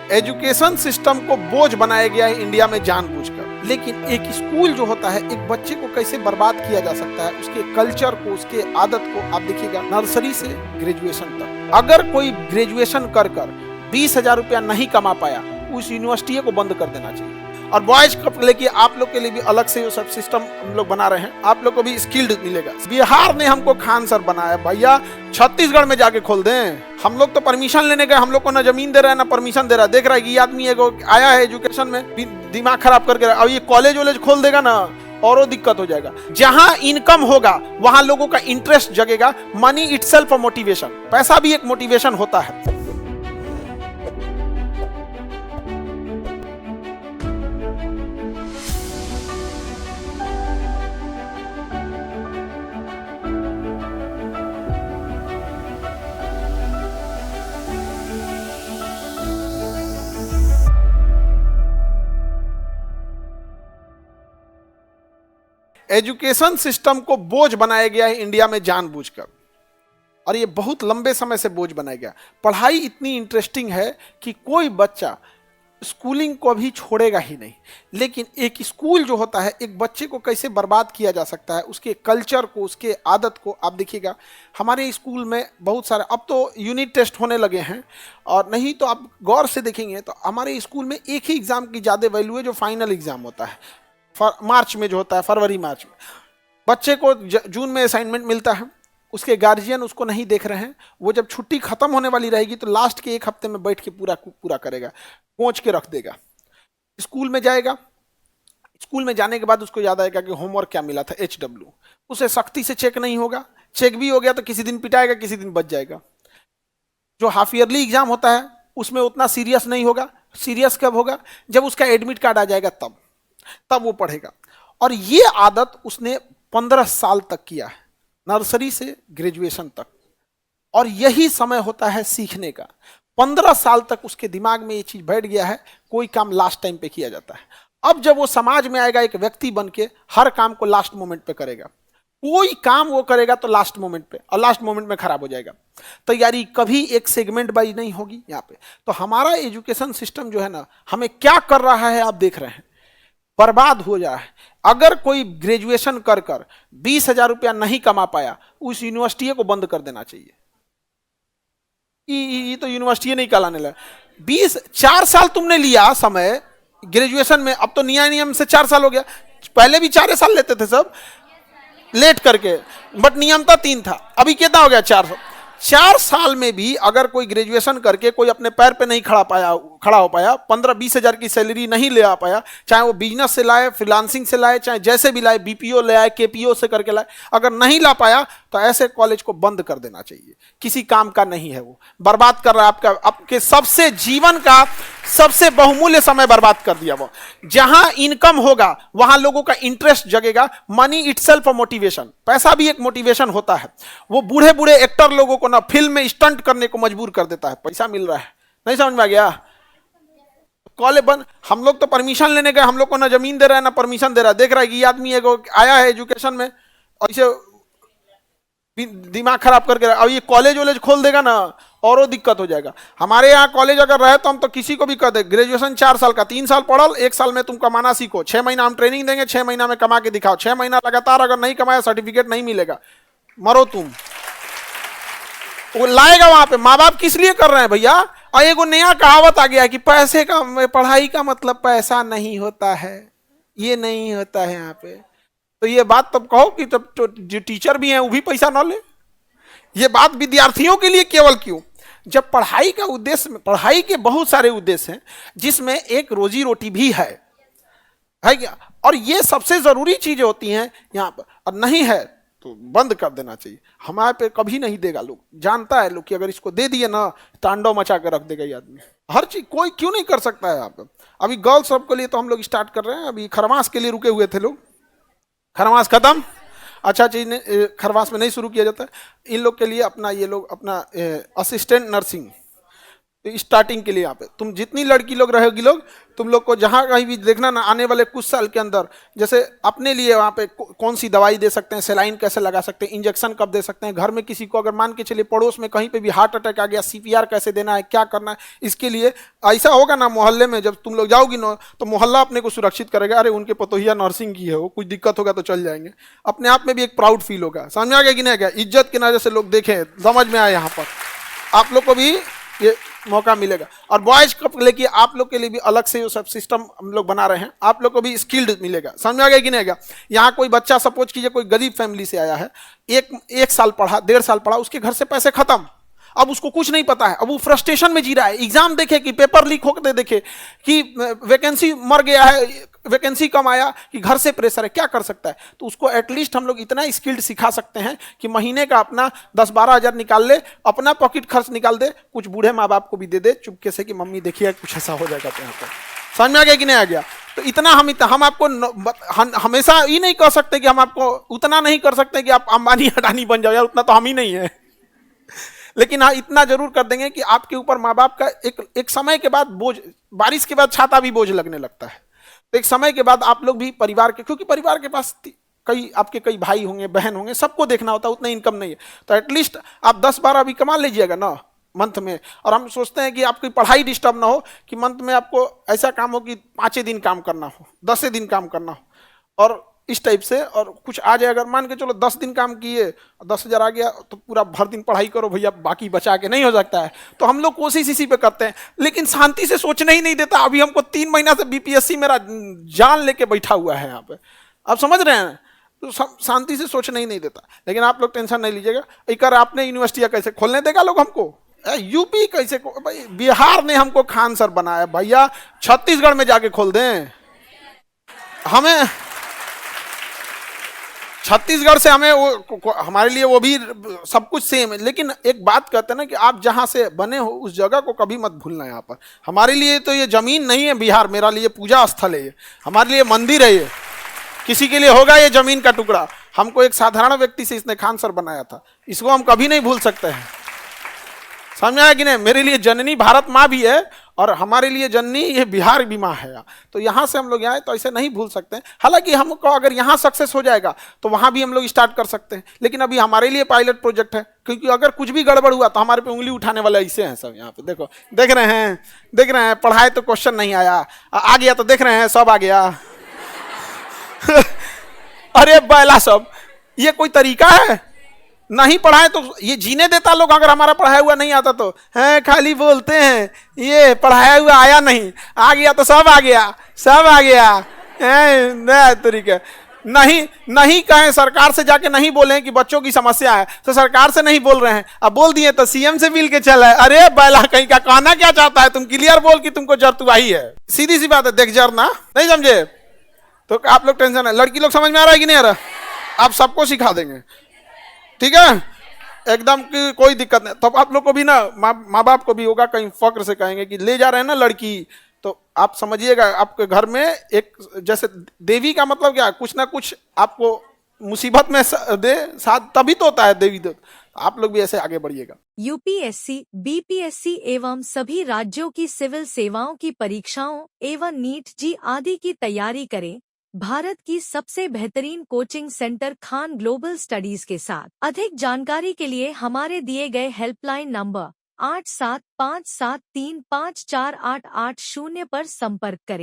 Education system को बोझ बनाया गया है इंडिया में जानबूझकर। लेकिन एक स्कूल जो होता है, एक बच्चे को कैसे बर्बाद किया जा सकता है, उसके कल्चर को, उसके आदत को आप देखिएगा नर्सरी से ग्रेजुएशन तक। अगर कोई ग्रेजुएशन कर 20,000 रुपया नहीं कमा पाया, उस यूनिवर्सिटी को बंद कर देना चाहिए। और बॉयज को लेके आप लोग के लिए भी अलग से सब सिस्टम हम लोग बना रहे हैं, आप लोग को भी स्किल्ड मिलेगा। बिहार ने हमको खान सर बनाया, भैया छत्तीसगढ़ में जाके खोल दें। हम लोग तो परमिशन लेने गए, हम लोग को ना जमीन दे रहा है ना परमिशन दे रहा है। देख रहा है कि ये आदमी एगो आया है एजुकेशन में दिमाग खराब करके, अब ये कॉलेज वॉलेज खोल देगा ना और दिक्कत हो जाएगा। जहां इनकम होगा वहां लोगों का इंटरेस्ट जगेगा। मनी इटसेल्फ अ मोटिवेशन, पैसा भी एक मोटिवेशन होता है। एजुकेशन सिस्टम को बोझ बनाया गया है इंडिया में जानबूझकर, और ये बहुत लंबे समय से बोझ बनाया गया। पढ़ाई इतनी इंटरेस्टिंग है कि कोई बच्चा स्कूलिंग को अभी छोड़ेगा ही नहीं। लेकिन एक स्कूल जो होता है, एक बच्चे को कैसे बर्बाद किया जा सकता है, उसके कल्चर को, उसके आदत को आप देखिएगा। हमारे स्कूल में बहुत सारे, अब तो यूनिट टेस्ट होने लगे हैं, और नहीं तो आप गौर से देखेंगे तो हमारे स्कूल में एक ही एग्जाम की ज़्यादा वैल्यू है, जो फाइनल एग्जाम होता है मार्च में, जो होता है फरवरी मार्च में। बच्चे को जून में असाइनमेंट मिलता है, उसके गार्जियन उसको नहीं देख रहे हैं। वो जब छुट्टी खत्म होने वाली रहेगी तो लास्ट के एक हफ्ते में बैठ के पूरा करेगा, कोच के रख देगा। स्कूल में जाएगा, स्कूल में जाने के बाद उसको याद आएगा कि होमवर्क क्या मिला था, HW। उसे सख्ती से चेक नहीं होगा, चेक भी हो गया तो किसी दिन पिटाएगा, किसी दिन बच जाएगा। जो हाफ ईयरली एग्जाम होता है उसमें उतना सीरियस नहीं होगा। सीरियस कब होगा? जब उसका एडमिट कार्ड आ जाएगा, तब वो पढ़ेगा। और ये आदत उसने 15 साल तक किया है, नर्सरी से ग्रेजुएशन तक। और यही समय होता है सीखने का। 15 साल तक उसके दिमाग में ये चीज बैठ गया है, कोई काम लास्ट टाइम पे किया जाता है। अब जब वो समाज में आएगा एक व्यक्ति बन के, हर काम को लास्ट मोमेंट पे करेगा। कोई काम वो करेगा तो लास्ट मोमेंट पे, और लास्ट मोमेंट में खराब हो जाएगा। तैयारी कभी एक सेगमेंट वाइज नहीं होगी यहाँ पे। तो हमारा एजुकेशन सिस्टम जो है ना, हमें क्या कर रहा है आप देख रहे हैं, बर्बाद हो जा है। अगर कोई ग्रेजुएशन कर 20,000 रुपया नहीं कमा पाया, उस यूनिवर्सिटी को बंद कर देना चाहिए। ये तो यूनिवर्सिटी नहीं कहलाने लगा। 4 साल तुमने लिया समय ग्रेजुएशन में, अब तो नियम से 4 साल हो गया। पहले भी 4 साल लेते थे सब लेट करके, बट नियम था 3 था। अभी कितना हो गया? 4 साल में भी अगर कोई ग्रेजुएशन करके कोई अपने पैर पे नहीं खड़ा हो पाया, 15-20 हजार की सैलरी नहीं ले आ पाया, चाहे वो बिजनेस से लाए, फ्रीलांसिंग से लाए, चाहे जैसे भी लाए, BPO ले आए, KPO से करके लाए, अगर नहीं ला पाया तो ऐसे कॉलेज को बंद कर देना चाहिए। किसी काम का नहीं है, वो बर्बाद कर रहा है आपके सबसे जीवन का सबसे बहुमूल्य समय बर्बाद कर दिया। वो जहां इनकम होगा वहां लोगों का इंटरेस्ट जगेगा। मनी इटसेल्फ अ मोटिवेशन, पैसा भी एक मोटिवेशन होता है। वो बूढ़े बूढ़े एक्टर लोगों को ना फिल्म में स्टंट करने को मजबूर कर देता है, पैसा मिल रहा है। नहीं समझ में आ गया? कॉलेज बंद, हम लोग तो परमिशन लेने गए, हम लोग को ना जमीन दे रहा है ना परमिशन दे रहा है। देख रहा है कि ये आदमी एगो आया है एजुकेशन में ऐसे दिमाग खराब करके, अब ये कॉलेज वॉलेज खोल देगा ना और दिक्कत हो जाएगा। हमारे यहाँ कॉलेज अगर रहे तो हम तो किसी को भी कह दे, ग्रेजुएशन 4 साल का, 3 साल पढ़ल, 1 साल में तुम कमाना सीखो, 6 महीना हम ट्रेनिंग देंगे, 6 महीना में कमा के दिखाओ। 6 महीना लगातार अगर नहीं कमाया सर्टिफिकेट नहीं मिलेगा, मरो तुम। वो लाएगा वहां पे। माँ बाप किस लिए कर रहे हैं भैया? और एगो नया कहावत आ गया है कि पैसे का, पढ़ाई का मतलब पैसा नहीं होता है, ये नहीं होता है यहाँ पे। तो ये बात तब कहो कि तब तो जो टीचर भी हैं वो भी पैसा ना ले। ये बात विद्यार्थियों के लिए केवल क्यों? जब पढ़ाई का उद्देश्य में, पढ़ाई के बहुत सारे उद्देश्य हैं जिसमें एक रोजी रोटी भी है क्या? और ये सबसे जरूरी चीजें होती हैं यहाँ पर, और नहीं है तो बंद कर देना चाहिए। हमारे पे कभी नहीं देगा लोग, जानता है लोग कि अगर इसको दे दिए ना तांडव मचा कर रख देगा ये आदमी। हर चीज कोई क्यों नहीं कर सकता है यहाँ पे। अभी गर्ल्स सब के लिए तो हम लोग स्टार्ट कर रहे हैं, अभी खरमास के लिए रुके हुए थे लोग, खरमास खत्म, अच्छा चीज ने खरवास में नहीं शुरू किया जाता है। इन लोग के लिए अपना, ये लोग अपना असिस्टेंट नर्सिंग स्टार्टिंग के लिए यहाँ पे तुम जितनी लड़की लोग रहेगी लोग, तुम लोग को जहां कहीं भी देखना ना, आने वाले कुछ साल के अंदर जैसे अपने लिए वहां पे कौन सी दवाई दे सकते हैं, सेलाइन कैसे लगा सकते हैं, इंजेक्शन कब दे सकते हैं, घर में किसी को अगर मान के चलिए पड़ोस में कहीं पे भी हार्ट अटैक आ गया, सीपीआर कैसे देना है, क्या करना है, इसके लिए ऐसा होगा ना मोहल्ले में जब तुम लोग जाओगी ना तो मोहल्ला अपने को सुरक्षित करेगा। अरे उनके पतोहिया नर्सिंग की है, वो कुछ दिक्कत होगा तो चल जाएंगे, अपने आप में भी एक प्राउड फील होगा। समझ आ गया कि नहीं गया? इज्जत की नजर से लोग देखें, समझ में आए, यहाँ पर आप लोग को भी ये मौका मिलेगा। और बॉयज कप लेके आप लोग के लिए भी अलग से सब सिस्टम हम लोग बना रहे हैं, आप लोग को भी स्किल्ड मिलेगा। समझ में आ गया कि नहीं गया? यहाँ कोई बच्चा सपोज कीजिए कोई गरीब फैमिली से आया है, एक साल पढ़ा, 1.5 साल पढ़ा, उसके घर से पैसे खत्म, अब उसको कुछ नहीं पता है, अब वो फ्रस्ट्रेशन में जी रहा है। एग्जाम देखे कि पेपर लीक होकर देखे कि वैकेंसी मर गया है, वैकेंसी कम आया, कि घर से प्रेशर है, क्या कर सकता है? तो उसको एटलीस्ट हम लोग इतना स्किल्ड सिखा सकते हैं कि महीने का अपना 10-12 हज़ार निकाल ले, अपना पॉकेट खर्च निकाल दे, कुछ बूढ़े माँ बाप को भी दे दे चुपके से कि मम्मी देखिए कुछ ऐसा हो जाएगा। तो यहाँ पर समझ में आ गया कि नहीं आ गया? तो इतना हम आपको हमेशा ये नहीं कह सकते कि हम आपको उतना नहीं कर सकते कि आप अंबानी अडानी बन जाओ यार, उतना तो हम ही नहीं है। लेकिन हाँ इतना जरूर कर देंगे कि आपके ऊपर माँ बाप का एक समय के बाद बोझ, बारिश के बाद छाता भी बोझ लगने लगता है, तो एक समय के बाद आप लोग भी परिवार के, क्योंकि परिवार के पास कई भाई होंगे, बहन होंगे, सबको देखना होता है, उतना इनकम नहीं है, तो एटलीस्ट आप 10-12 भी कमा लीजिएगा ना मंथ में। और हम सोचते हैं कि आपकी पढ़ाई डिस्टर्ब ना हो, कि मंथ में आपको ऐसा काम हो कि 5 दिन काम करना हो, 10 दिन काम करना हो, और इस टाइप से, और कुछ आ जाए, अगर मान के चलो 10 दिन काम किए 10,000 आ गया तो पूरा भर दिन पढ़ाई करो भैया, बाकी बचा के नहीं हो सकता है। तो हम लोग कोशिश इसी पे करते हैं, लेकिन शांति से सोचना ही नहीं देता। अभी हमको 3 महीना से बीपीएससी मेरा जान लेके बैठा हुआ है यहाँ पे, आप समझ रहे हैं? तो शांति से सोचना ही नहीं देता। लेकिन आप लोग टेंशन नहीं लीजिएगा, एक आपने यूनिवर्सिटियाँ कैसे खोलने देगा लोग हमको? यूपी कैसे, भाई बिहार ने हमको खान सर बनाया, भैया छत्तीसगढ़ में जाके खोल दें हमें, छत्तीसगढ़ से हमें वो हमारे लिए वो भी सब कुछ सेम है। लेकिन एक बात कहते हैं ना कि आप जहां से बने हो उस जगह को कभी मत भूलना। यहाँ पर हमारे लिए तो ये जमीन नहीं है बिहार, मेरा लिए पूजा स्थल है, ये हमारे लिए मंदिर है, ये किसी के लिए होगा ये जमीन का टुकड़ा। हमको एक साधारण व्यक्ति से इसने खान सर बनाया था, इसको हम कभी नहीं भूल सकते हैं। समझ आया कि नहीं? मेरे लिए जननी भारत माँ भी है और हमारे लिए जननी ये बिहार भी माँ है। तो यहाँ से हम लोग यहाँ तो ऐसे नहीं भूल सकते हैं। हालांकि हमको अगर यहाँ सक्सेस हो जाएगा तो वहाँ भी हम लोग स्टार्ट कर सकते हैं, लेकिन अभी हमारे लिए पायलट प्रोजेक्ट है, क्योंकि अगर कुछ भी गड़बड़ हुआ तो हमारे पे उंगली उठाने वाले ऐसे हैं सब। यहाँ पे देखो, देख रहे हैं पढ़ाए तो क्वेश्चन नहीं आया, आ गया तो देख रहे हैं सब आ गया। अरे बैला सब, ये कोई तरीका है? नहीं पढ़ाए तो ये जीने देता लोग, अगर हमारा पढ़ाया हुआ नहीं आता तो है, खाली बोलते हैं ये पढ़ाया हुआ आया नहीं, आ गया तो सब आ गया, सब आ गया। तरीका नहीं कहें, सरकार से जाके नहीं बोले कि बच्चों की समस्या है, तो सरकार से नहीं बोल रहे हैं, अब बोल दिए तो सीएम से मिल के चला है। अरे बैला कहीं का, कहना क्या चाहता है? तुम क्लियर बोल कि तुमको जरतुआही है, सीधी सी बात है, देख जरना नहीं समझे तो आप लोग टेंशन है। लड़की लोग समझ में आ रहा है कि नहीं आ रहा? आप सबको सिखा देंगे, ठीक है, एकदम की कोई दिक्कत नहीं। तो आप लोग को भी ना माँ बाप को भी होगा, कहीं फक्र से कहेंगे कि ले जा रहे हैं ना लड़की, तो आप समझिएगा आपके घर में एक जैसे देवी का मतलब क्या है, कुछ ना कुछ आपको मुसीबत में दे साथ, तभी तो होता है देवी देव। आप लोग भी ऐसे आगे बढ़िएगा। यूपीएससी, बीपीएससी एवं सभी राज्यों की सिविल सेवाओं की परीक्षाओं एवं नीट जी आदि की तैयारी करें भारत की सबसे बेहतरीन coaching centre Khan global studies के साथ। अधिक जानकारी के लिए हमारे दिए गए हेल्पलाइन नंबर 8757354880 पर संपर्क करें।